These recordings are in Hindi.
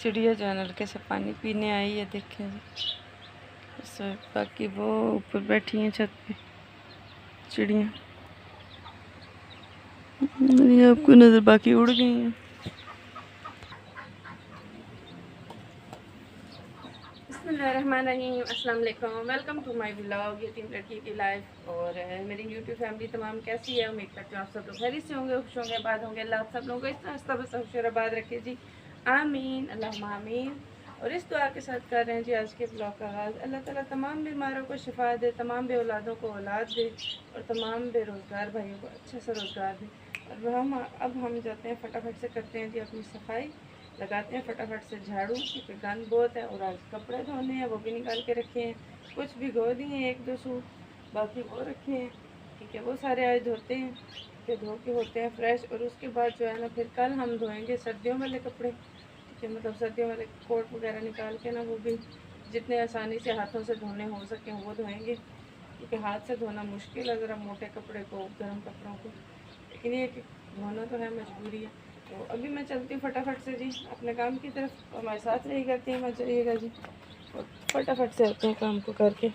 चिड़िया जो है नलके से पानी पीने आई है, देखें जी। बाकी वो ऊपर बैठी हैं छत पे चिड़िया, ये आपको नज़र, बाकी उड़ गई हैं। बिस्मिल्लाहिर्रहमानिर्रहीम, अस्सलाम वालेकुम, वेलकम टू माय व्लॉग यतीम लड़की की लाइफ। और मेरी यूट्यूब फैमिली तमाम कैसी है? उम्मीद करती हूँ आप सब लोग खैरियत से होंगे, खुश होंगे, आबाद होंगे। अल्लाह आप सब लोगों को इस रास्ता बस खुश आबाद रखे जी, आमीन अल्लाहुम्मा आमीन। और इस दुआ के साथ कर रहे हैं जी आज के ब्लॉग का आगाज़। अल्लाह ताला तमाम बीमारों को शिफा दे, तमाम बे औलादों को औलाद दे और तमाम बेरोज़गार भाइयों को अच्छा सा रोज़गार दे। और अब हम जाते हैं, फटाफट से करते हैं जी अपनी सफाई, लगाते हैं फटाफट से झाड़ू, क्योंकि गंद बहुत है। और आज कपड़े धोने हैं, वो भी निकाल के रखे हैं। कुछ भिगो दिए हैं, एक दो सूट, बाकी वो रखे हैं। ठीक है, वो सारे आज धोते हैं, ठीक है, धो के होते हैं फ्रेश। और उसके बाद जो है ना, फिर कल हम धोएंगे सर्दियों वाले कपड़े। ठीक है, मतलब सर्दियों वाले कोट वगैरह निकाल के ना, वो भी जितने आसानी से हाथों से धोने हो सकें वो धोएंगे, क्योंकि हाथ से धोना मुश्किल है ज़रा, मोटे कपड़े को, गर्म कपड़ों को। लेकिन ये कि धोना तो है, मजबूरी है। तो अभी मैं चलती हूँ फटाफट से जी अपने काम की तरफ। हमारे साथ रहिएगा, टीम में जाइएगा जी, और फटाफट से आते हैं काम को करके।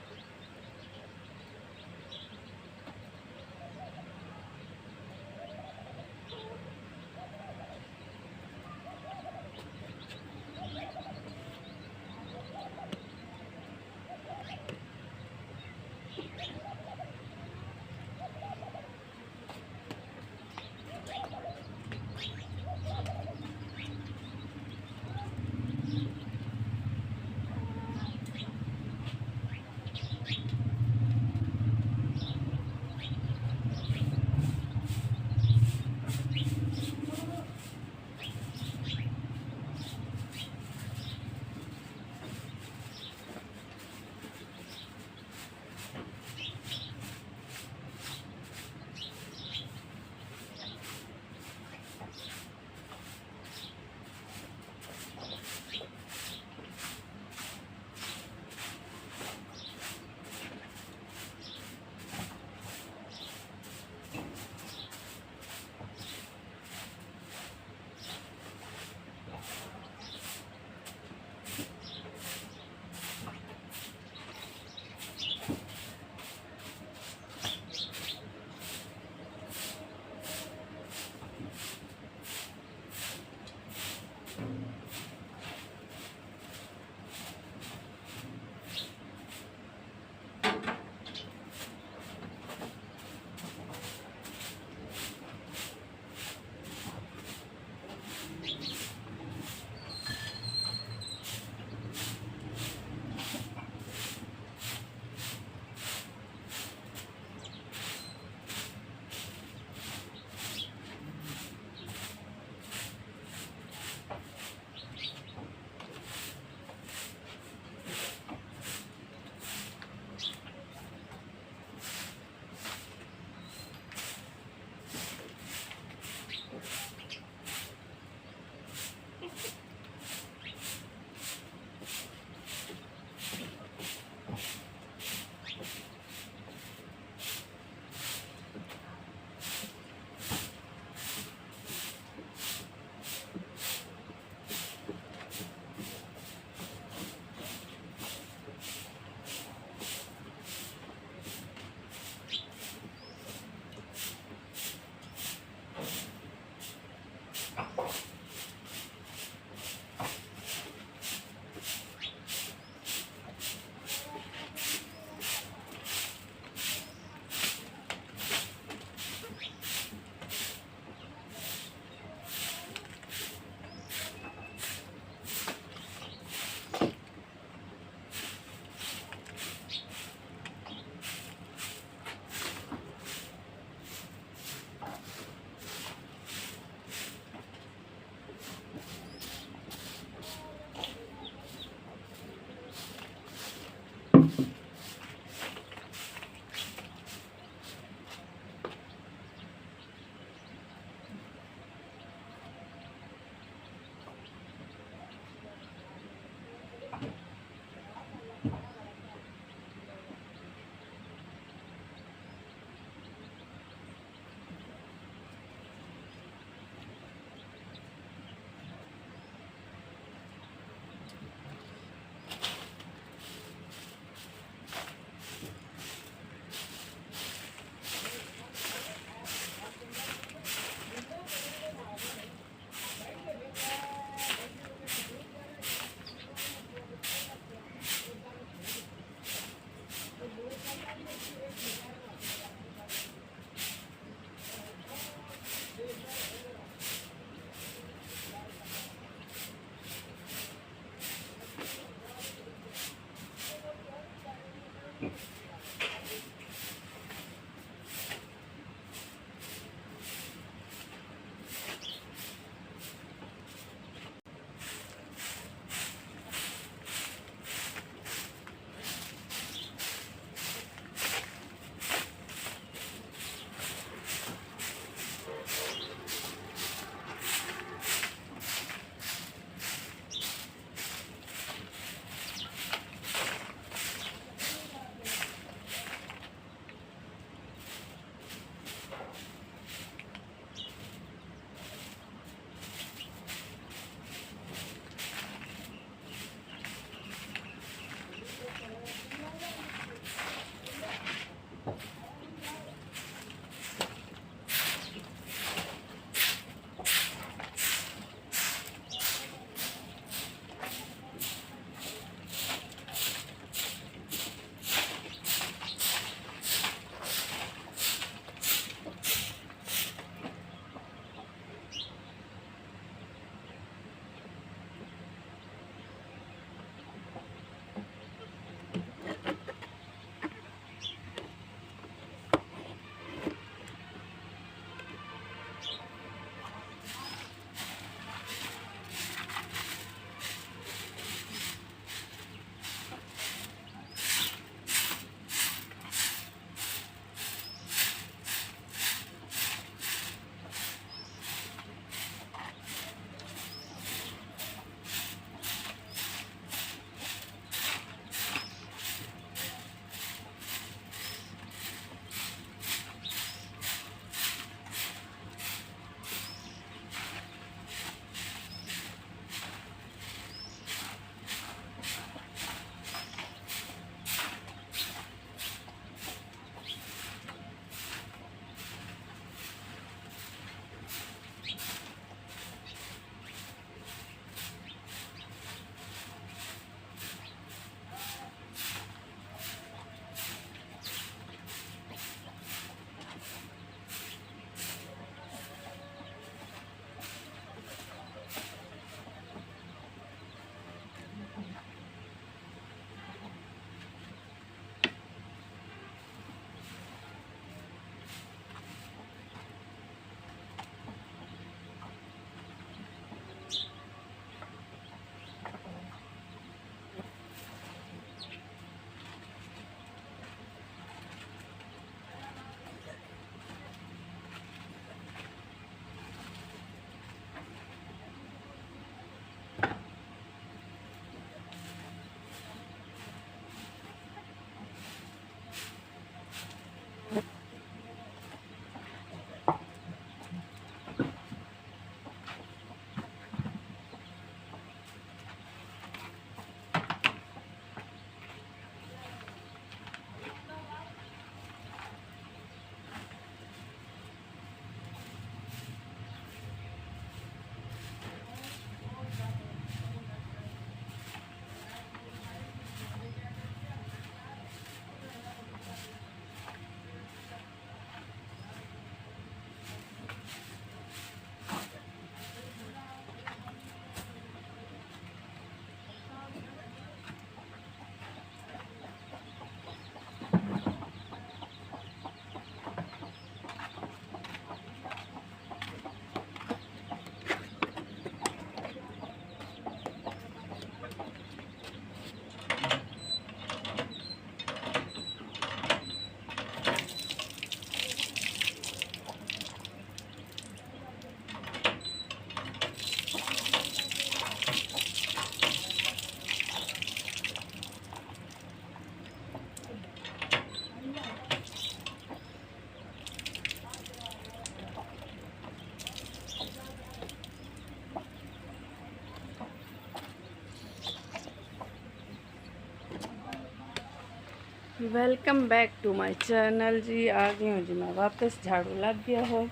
Welcome back to my channel जी। आ गई हूँ जी मैं वापस, झाड़ू लग गया है।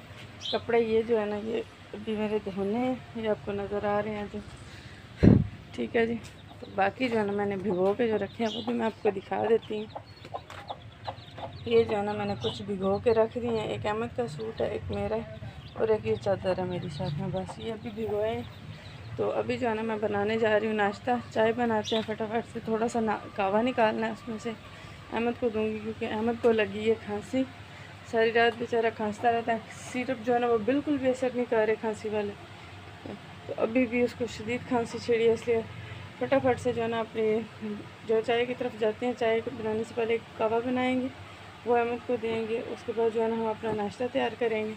कपड़े ये जो है ना, ये अभी मेरे धोने हैं, ये आपको नज़र आ रहे हैं जो, ठीक है जी। तो बाकी जो है ना मैंने भिगो के जो रखे हैं वो भी मैं आपको दिखा देती हूँ। ये जो है ना मैंने कुछ भिगो के रख दी हैं। एक अहमद का सूट है, एक मेरा है, और एक ये चादर है मेरी साथ में। बस ये अभी भिगोए हैं। तो अभी जो है ना मैं बनाने जा रही हूँ नाश्ता। चाय बनाते हैं फटाफट से, थोड़ा सा कावा निकालना है उसमें से, अहमद को दूंगी क्योंकि अहमद को लगी है खांसी। सारी रात बेचारा खांसता रहता है। सिरप जो है ना वो बिल्कुल भी असर नहीं कर रहे खांसी वाले। तो अभी भी उसको शदीद खांसी छिड़ी है, इसलिए फटाफट से जो है ना अपने जो चाय की तरफ जाते हैं। चाय को बनाने से पहले एक कावा बनाएंगे, वो अहमद को देंगे। उसके बाद जो है ना हम अपना नाश्ता तैयार करेंगे।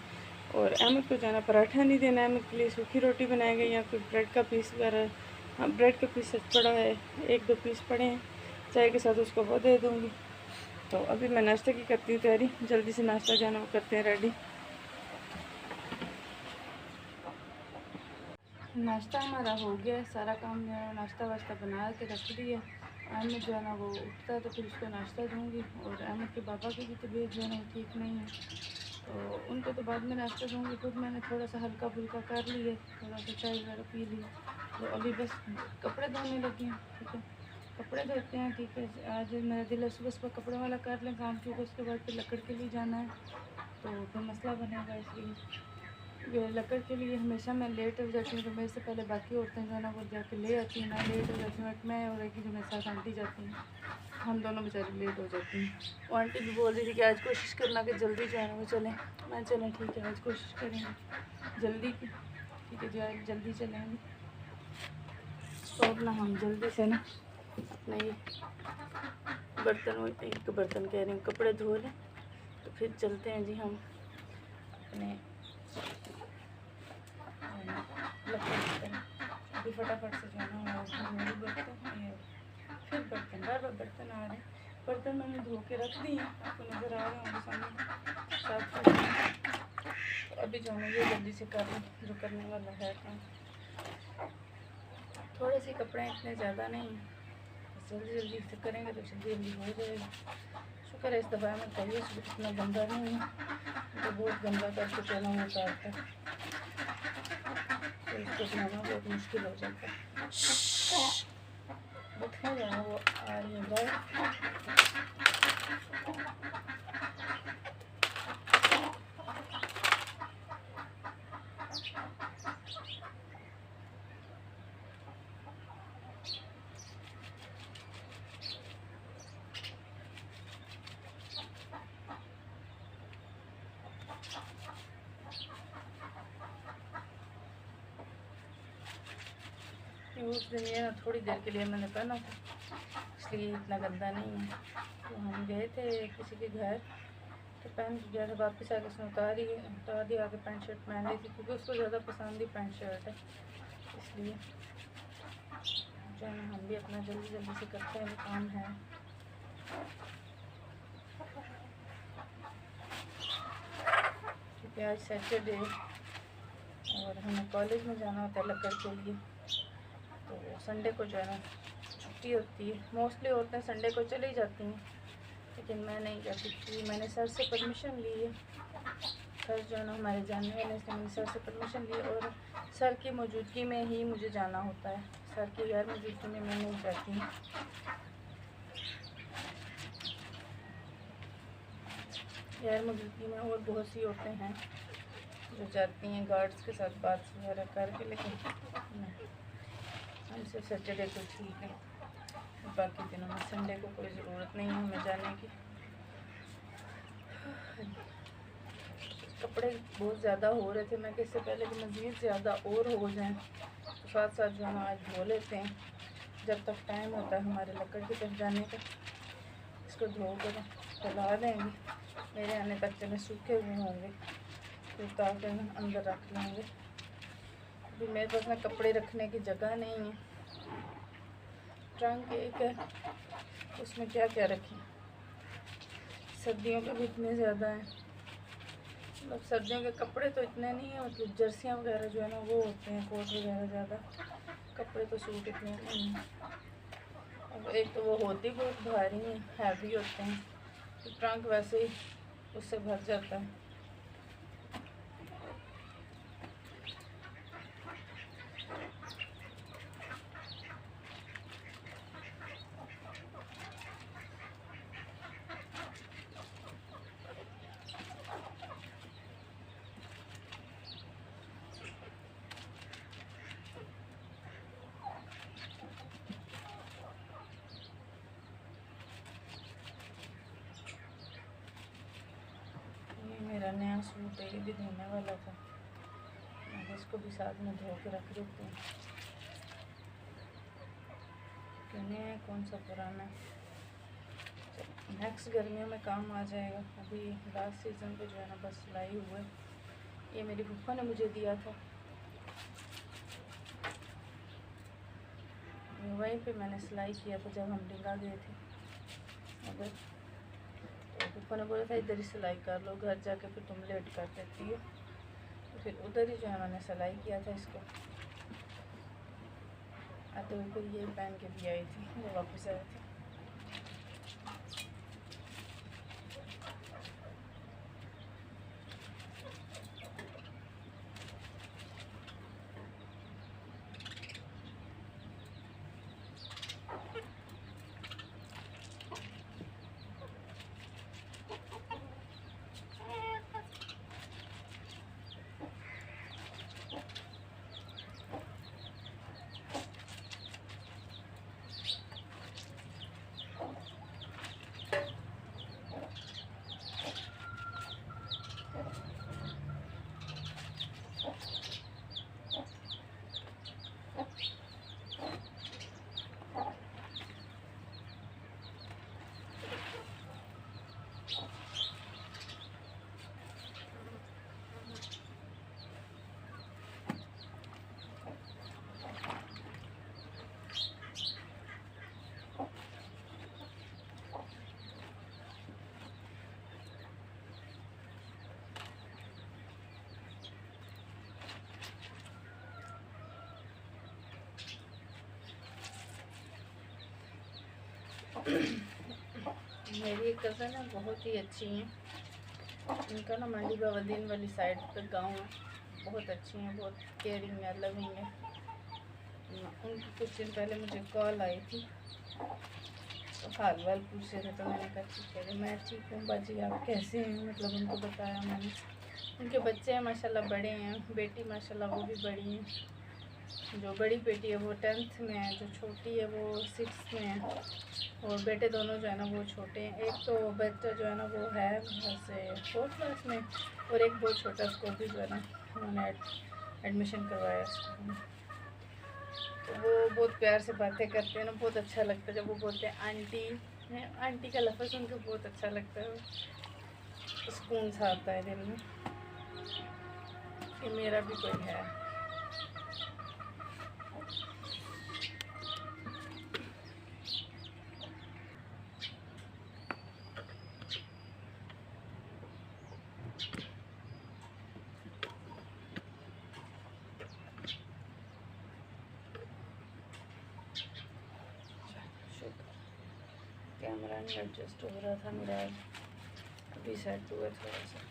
और अहमद को जो है ना पराठा नहीं देना, अहमद के लिए सूखी रोटी बनाएंगे या फिर ब्रेड का पीस वगैरह। हाँ, ब्रेड का पीस पड़ा है, 1-2 पीस पड़े हैं, चाय के साथ उसको वो दे दूँगी। तो अभी मैं नाश्ते की करती हूँ तैयारी, जल्दी से नाश्ता जो है ना वो करते हैं रेडी। नाश्ता हमारा हो गया, सारा काम जो है नाश्ता वाश्ता बना के रख दिया। अहमद जो है ना वो उठता है तो फिर उसको नाश्ता दूँगी, और अहमद के पापा की भी तबीयत जो है ना ठीक नहीं है, तो उनको तो बाद में नाश्ता दूँगी। खुद मैंने थोड़ा सा हल्का फुल्का कर लिए, थोड़ा सा चाय वगैरह पी ली, तो अभी बस कपड़े धोने लगी हूँ। ठीक है, कपड़े धोते हैं। ठीक है, आज मेरा दिल है सुबह सुबह कपड़े वाला कर लें काम, क्योंकि उसके बाद फिर लकड़ के लिए जाना है, तो फिर मसला बनेगा। इसलिए ये लकड़ के लिए हमेशा मैं लेट हो जाती हूँ, तो मेरे से पहले बाकी औरतें जो है ना वो जाके ले आती हैं, ना लेट हो जाती हूँ। मैं और एक जो मेरे साथ आंटी जाती हैं, हम दोनों बेचारी लेट हो जाती हैं। वो आंटी भी बोल रही थी कि आज कोशिश करना कि जल्दी जो है ना वो चलें। मैं चलें, ठीक है, आज कोशिश करेंगे जल्दी की। ठीक है, जो है जल्दी चलेंगे, तो अपना हम जल्दी से ना अपने ये बर्तन कह रही हूँ, कपड़े धो लें, तो फिर चलते हैं जी हम अपने अभी फटाफट से जो है ना वो बर्तन, ये फिर बर्तन बार बार बर्तन आ रहे हैं। बर्तन मैंने धो के रख दिए हैं, आपको नज़र आ रहे होंगे सामने साफ। तो अभी जो है ये जल्दी से कर लें जो करने वाला है काम। थोड़े से कपड़े, इतने ज़्यादा नहीं हैं, जल्दी जल्दी से करेंगे तो जल्दी जल्दी हो जाएगा। शुक्र है इस दफ़ा में तबीयत इतना गंदा नहीं है, तो बहुत गंदा करके चला वो उतारता है, तो इसको बनाना बहुत मुश्किल हो जाता है। बता जाना वो आ रही है। उस दिन ये ना थोड़ी देर के लिए मैंने पहना था, इसलिए इतना गंदा नहीं है। तो हम गए थे किसी के घर, तो पहन के गया था, वापस आके उसने उतार दिया, आके पैंट शर्ट पहन ली थी, क्योंकि उसको ज़्यादा पसंद ही पैंट शर्ट है। इसलिए जो है हम भी अपना जल्दी जल्दी से करते हैं, वो काम है। क्योंकि आज सैटरडे और हमें कॉलेज में जाना होता है लकड़ के लिए, तो संडे को जो है ना छुट्टी होती है। मोस्टली औरतें संडे को चली जाती हैं, लेकिन मैं नहीं जाती थी। मैंने सर से परमिशन ली है, सर जो है ना हमारे जानने वाले से मैंने सर से परमिशन ली, और सर की मौजूदगी में ही मुझे जाना होता है। सर की गैर मौजूदगी में मैं नहीं जाती हूँ। गैर मौजूदगी में और बहुत सी औरतें हैं जो जाती हैं गार्ड्स के साथ बात वगैरह करके, लेकिन नहीं, हमसे सैटरडे को ठीक है, बाकी दिनों में संडे को कोई ज़रूरत नहीं है हमें जाने की। कपड़े बहुत ज़्यादा हो रहे थे, मैं कि इससे पहले कि मज़ीद ज़्यादा और हो जाएं, तो साथ साथ जो हम आज धो लेते हैं, जब तक टाइम होता है हमारे लकड़ की तरफ जाने का। इसको धो कर फैला देंगे, मेरे आने तक चले सूखे हुए होंगे, फिर उतार कर अंदर रख लेंगे। अभी मेरे पास ना कपड़े रखने की जगह नहीं है, ट्रंक एक है, उसमें क्या क्या रखें। सर्दियों के भी इतने ज़्यादा हैं, मतलब सर्दियों के कपड़े तो इतने नहीं हैं, मतलब जर्सियाँ वगैरह जो है ना वो होते हैं, कोट वगैरह ज़्यादा, कपड़े तो सूट इतने नहीं हैं। अब एक तो वो होती बहुत भारी हैं, हैवी होते हैं, तो ट्रंक वैसे ही उससे भर जाता है। मेरा नया सूट है, ये भी धोने वाला था, मैं इसको भी साथ में धो के रख देती हूँ। क्यों है, कौन सा पुराना, नेक्स्ट गर्मियों में काम आ जाएगा। अभी लास्ट सीज़न पे जो है ना बस सिलाई हुआ है, ये मेरी फूफा ने मुझे दिया था, वहीं पे मैंने सिलाई किया था जब हम डिंगा गए थे उधर, तो फूफा ने बोला था इधर ही सिलाई कर लो, घर जाके फिर तुम लेट कर देती हो, तो फिर उधर ही जो है मैंने सिलाई किया था इसको। आते हुए फिर ये पहन के भी आई थी, वो वापस आए थे। मेरी एक कज़न है, बहुत ही अच्छी हैं। उनका ना मंडी बावदीन वाली साइड पे गांव है, बहुत अच्छी हैं, बहुत केयरिंग है, लविंग है। उनकी कुछ दिन पहले मुझे कॉल आई थी, तो हाल वाल पूछ रहे थे, तो मैंने कहा ठीक है, मैं ठीक हूँ बाजी, आप कैसे हैं, मतलब उनको बताया मैंने। उनके बच्चे हैं माशाल्लाह बड़े हैं, बेटी माशाल्लाह वो भी बड़ी हैं। जो बड़ी बेटी है वो 10th में है, जो छोटी है वो 6th में है, और बेटे दोनों जो है ना वो छोटे हैं। एक तो बच्चा जो है ना वो है वैसे 4th क्लास में, और एक बहुत छोटा, उसको भी जो है ना उन्होंने एडमिशन करवाया स्कूल में। तो वो बहुत प्यार से बातें करते हैं ना, बहुत अच्छा लगता है जब वो बोलते हैं आंटी। आंटी का लफ्ज़ उनको बहुत अच्छा लगता है, सुकून सा आता है दिल में कि मेरा भी कोई है। कैमरा नहीं एडजस्ट हो रहा था मेरा, अभी सेट हुआ थोड़ा सा।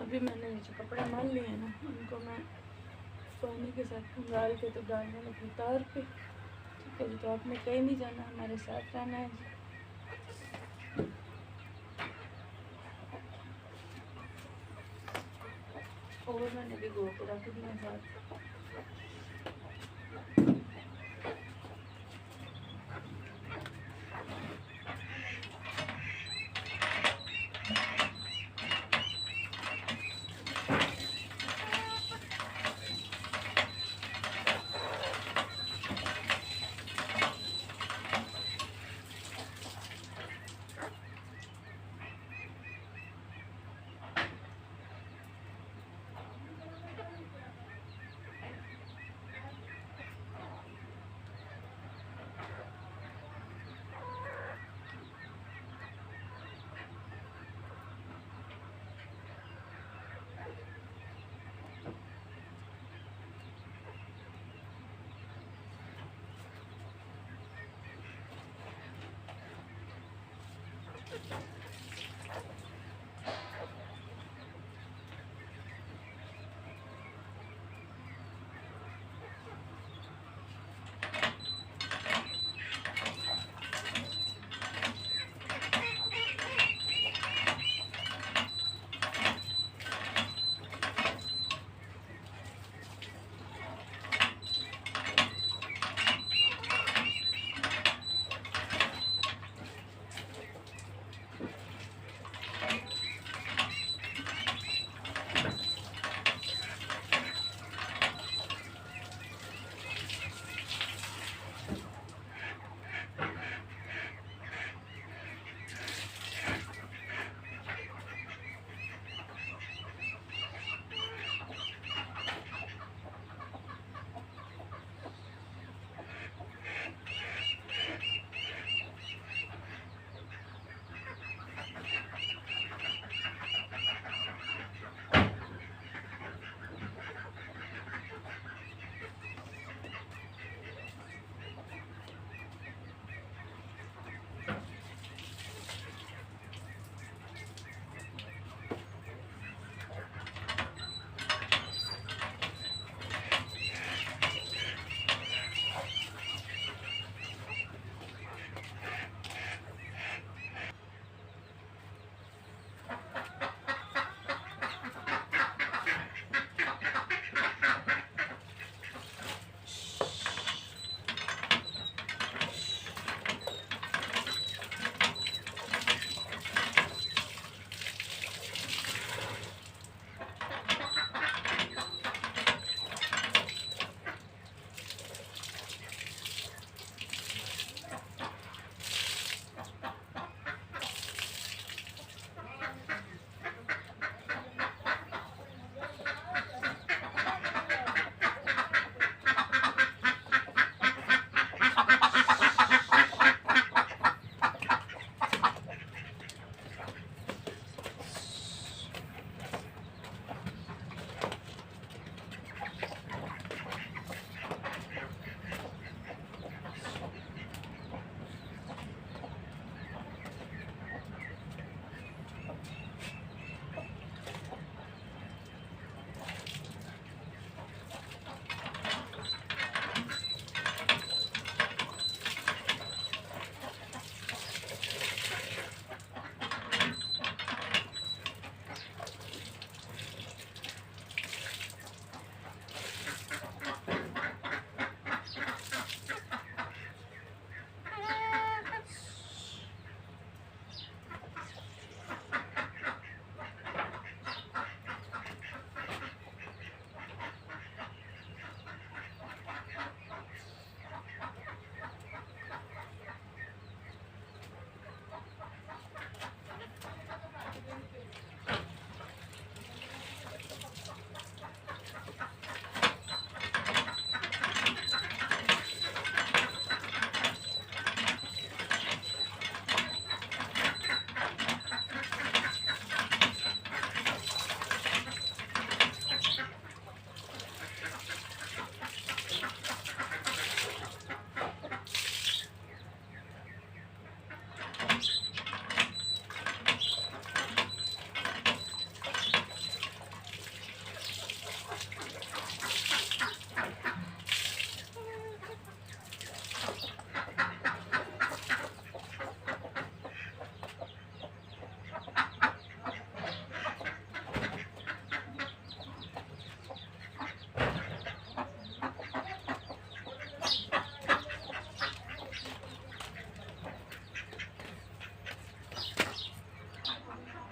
अभी मैंने नीचे कपड़े मान लिए हैं ना, उनको मैं पानी के साथ डाल के तो डालने लगी तार पे। ठीक है जी, तो आपने कहीं नहीं जाना, हमारे साथ रहना है जी। और मैंने भी गो के रख दिया साथ।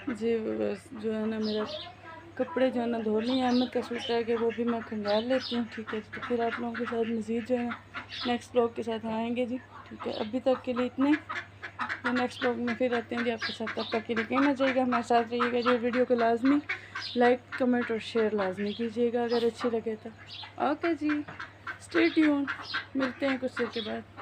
जी बस जो है ना मेरा कपड़े जो है ना धो लिए, अहमद का सूट है कि वो भी मैं खंगाल लेती हूँ, ठीक है। तो फिर आप लोगों के साथ मज़ीद जो है ना नेक्स्ट ब्लॉग के साथ आएंगे जी, ठीक है। अभी तक के लिए इतने, तो नेक्स्ट ब्लॉग में फिर आते हैं जी आपके साथ। तब तक के लिए कहना चाहिएगा हमारे साथ रहिएगा जी। वीडियो को लाजमी लाइक कमेंट और शेयर लाजमी कीजिएगा अगर अच्छी लगे तो। ओके जी, स्टे ट्यून, मिलते हैं कुछ देर के बाद।